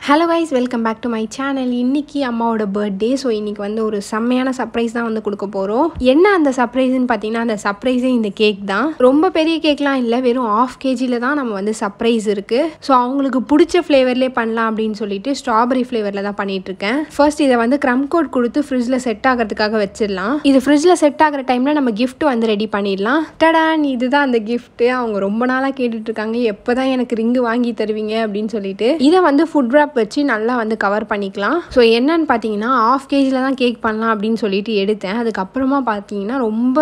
Hello guys, welcome back to my channel. இன்னைக்கு அம்மாவோட birthday. So இன்னைக்கு வந்து ஒரு செம்மையான சர்ப்ரைஸ் தான் வந்து கொடுக்க போகிறோம். என்ன அந்த சர்ப்ரைஸ்ன்னு பார்த்தீங்கன்னா, அந்த சர்ப்ரைஸே இந்த கேக் தான். ரொம்ப பெரிய கேக்லாம் இல்லை, வெறும் 1/2 kg தான் நம்ம வந்து சர்ப்ரைஸ் இருக்குது. ஸோ அவங்களுக்கு பிடிச்ச ஃப்ளேவர்லேயே பண்ணலாம் அப்படின்னு சொல்லிட்டு ஸ்ட்ராபெரி ஃப்ளேவரில் தான் பண்ணிகிட்ருக்கேன். ஃபர்ஸ்ட் இதை வந்து க்ரம் கோட் கொடுத்து ஃப்ரிட்ஜில் செட் ஆகிறதுக்காக வச்சிடலாம். இது ஃப்ரிட்ஜில் செட் ஆகிற டைமில் நம்ம கிஃப்ட் வந்து ரெடி பண்ணிடலாம். டடான், இதுதான் அந்த கிஃப்ட்டு. அவங்க ரொம்ப நாளாக கேட்டுட்ருக்காங்க, எப்போ தான் எனக்கு ரிங்கு வாங்கி தருவீங்க அப்படின்னு சொல்லிட்டு. இதை வந்து ஃபுட் ராப் வச்சு நல்லா வந்து கவர் பண்ணிக்கலாம். ஸோ என்னன்னு பார்த்தீங்கன்னா, 1/2 kg தான் கேக் பண்ணலாம் அப்படின்னு சொல்லிட்டு எடுத்தேன். அதுக்கப்புறமா பார்த்தீங்கன்னா ரொம்ப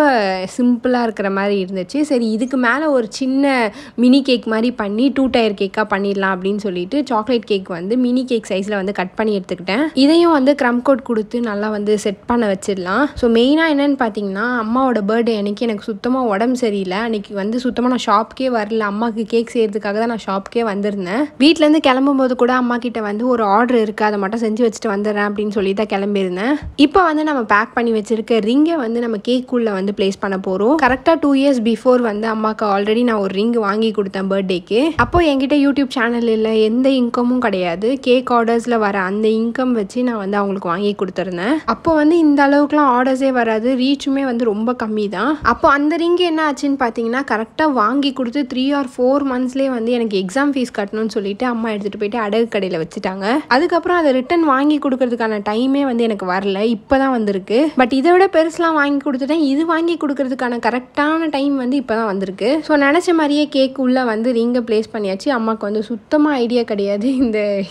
சிம்பிளாக இருக்கிற மாதிரி இருந்துச்சு. சரி, இதுக்கு மேலே ஒரு சின்ன மினி கேக் மாதிரி பண்ணி 2 டயர் கேக்காக பண்ணிடலாம் அப்படின்னு சொல்லிட்டு சாக்லேட் கேக் வந்து மினி கேக் சைஸில் வந்து கட் பண்ணி எடுத்துக்கிட்டேன். இதையும் வந்து க்ரம் கோட் கொடுத்து நல்லா வந்து செட் பண்ண வச்சிடலாம். ஸோ மெயினாக என்னென்னு பார்த்தீங்கன்னா, அம்மாவோட பர்த்டே அன்றைக்கி எனக்கு சுத்தமாக உடம்பு சரியில்லை. அன்றைக்கி வந்து சுத்தமாக நான் ஷாப்புக்கே வரல. அம்மாவுக்கு கேக் செய்கிறதுக்காக தான் நான் ஷாப்புக்கே வந்திருந்தேன். வீட்டிலேருந்து கிளம்பும்போது கூட அம்மா கிட்ட வந்து ஒரு ஆர்டர் இருக்குது, அதை மட்டும் செஞ்சு வச்சுட்டு வந்துடுறேன் அப்படின்னு சொல்லி தான் கிளம்பியிருந்தேன். இப்போ வந்து நம்ம பேக் பண்ணி வச்சிருக்க ரிங்கை வந்து நம்ம கேக்குள்ளே வந்து பிளேஸ் பண்ண போகிறோம். கரெக்டாக 2 years பிஃபோர் வந்து அம்மாவுக்கு ஆல்ரெடி நான் ஒரு ரிங் வாங்கி கொடுத்தேன் பர்த்டேக்கு. அப்போ என்கிட்ட யூடியூப் சேனல் இல்லை, எந்த இன்கமும் கிடையாது. கேக் ஆர்டர்ஸில் வர அந்த இன்கம் வச்சு நான் வந்து அவங்களுக்கு வாங்கி கொடுத்துருந்தேன். அப்போ வந்து இந்த அளவுக்குலாம் ஆர்டர்ஸே வராது, ரீச்சுமே வந்து ரொம்ப கம்மி தான். அப்போ அந்த ரிங் என்ன ஆச்சுன்னு பார்த்தீங்கன்னா, கரெக்டாக வாங்கி கொடுத்து 3 or 4 monthsலேயே வந்து எனக்கு எக்ஸாம் ஃபீஸ் கட்டணும்னு சொல்லிட்டு அம்மா எடுத்துகிட்டு போயிட்டு அடகு கடையில் வச்சுட்டாங்க. அதுக்கப்புறம் அதை ரிட்டன் வாங்கி கொடுக்கறதுக்கான டைமே வந்து எனக்கு வரல, இப்போ தான் வந்திருக்கு. பட் இதை விட பெருசுலாம் வாங்கி கொடுத்துட்டேன். இது வாங்கி கொடுக்கறதுக்கான கரெக்டான டைம் வந்து இப்போ தான் வந்திருக்கு. ஸோ நினச்ச மாதிரியே கேக் உள்ளே வந்து ரிங்கை பிளேஸ் பண்ணியாச்சு. அம்மாவுக்கு வந்து சுத்தமாக ஐடியா கிடையாது.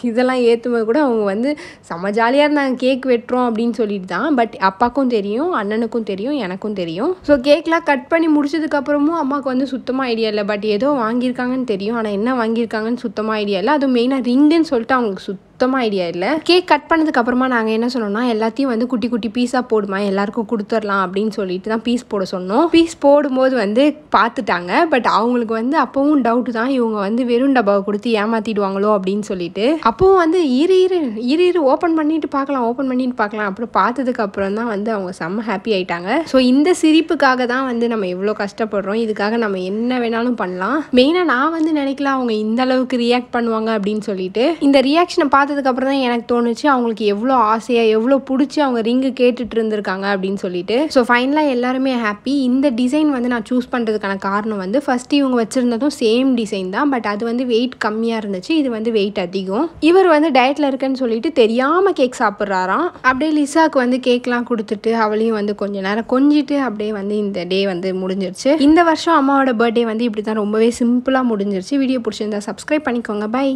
இதெல்லாம் ஏற்றும்போது கூட அவங்க வந்து செம்ம ஜாலியாக இருந்தாங்க, கேக் வெட்டுறோம் அப்படின்னு சொல்லிட்டு தான். பட் அப்பாவுக்கும் தெரியும், அண்ணனுக்கும் தெரியும், எனக்கும் தெரியும். ஸோ கேக்லாம் கட் பண்ணி முடிச்சதுக்கப்புறமும் அம்மாவுக்கு வந்து சுத்தமாக ஐடியா இல்லை. பட் ஏதோ வாங்கியிருக்காங்கன்னு தெரியும், ஆனால் என்ன வாங்கியிருக்காங்கன்னு சுத்தமாக ஐடியா இல்லை. அதுவும் மெயினாக ரிங்குன்னு சொல்லிட்டு அவங்களுக்கு சுத்தமாக ஐடியா இல்லை. கேக் கட் பண்ணதுக்கு அப்புறமா நாங்கள் என்ன சொன்னோம்னா, எல்லாத்தையும் வந்து குட்டி குட்டி பீஸாக போடுமா, எல்லாருக்கும் கொடுத்துடலாம் அப்படின்னு சொல்லிட்டு தான் பீஸ் போட சொன்னோம். பீஸ் போடும்போது வந்து பார்த்துட்டாங்க. பட் அவங்களுக்கு வந்து அப்பவும் டவுட் தான், இவங்க வந்து வெறும் டப்பாவை கொடுத்து ஏமாத்திடுவாங்களோ அப்படின்னு சொல்லிட்டு. அப்பவும் வந்து இரு ஓப்பன் பண்ணிட்டு பார்க்கலாம். அப்புறம் பார்த்ததுக்கு அப்புறம் தான் வந்து அவங்க செம்ம ஹாப்பி ஆயிட்டாங்க. ஸோ இந்த சிரிப்புக்காக தான் வந்து நம்ம எவ்வளோ கஷ்டப்படுறோம். இதுக்காக நம்ம என்ன வேணாலும் பண்ணலாம். மெயினாக நான் வந்து நினைக்கல அவங்க இந்த அளவுக்கு ரியாக்ட் பண்ணுவாங்க அப்படின்னு சொல்லிட்டு. இந்த ரியாக்ஷனை பார்த்ததுக்கு அப்புறம் தான் எனக்கு தோணுச்சு, அவங்களுக்கு எவ்வளோ ஆசையாக எவ்வளோ பிடிச்சி அவங்க ரிங்கு கேட்டுட்டு இருந்திருக்காங்க அப்படின்னு சொல்லிட்டு. ஸோ ஃபைனலாக எல்லாருமே ஹாப்பி. இந்த டிசைன் வந்து நான் சூஸ் பண்ணுறதுக்கான காரணம் வந்து, ஃபர்ஸ்ட் இவங்க வச்சுருந்ததும் சேம் டிசைன் தான். பட் அது வந்து வெயிட் கம்மியாக இருந்துச்சு, இது வந்து வெயிட் அதிகம். இவர் வந்து டயட்டில் இருக்குன்னு சொல்லிட்டு தெரியாமல் கேக் சாப்பிட்றாராம். அப்படியே லிசாவுக்கு வந்து கேக்லாம் கொடுத்துட்டு அவளையும் வந்து கொஞ்ச நேரம் கொஞ்சிட்டு அப்படியே வந்து இந்த டே வந்து முடிஞ்சிருச்சு. இந்த வருஷம் அம்மாவோட பர்த்டே வந்து இப்படி தான் ரொம்பவே சிம்பிளாக முடிஞ்சிருச்சு. வீடியோ பிடிச்சிருந்தா சப்ஸ்கிரைப் பண்ணிக்கோங்க. பை.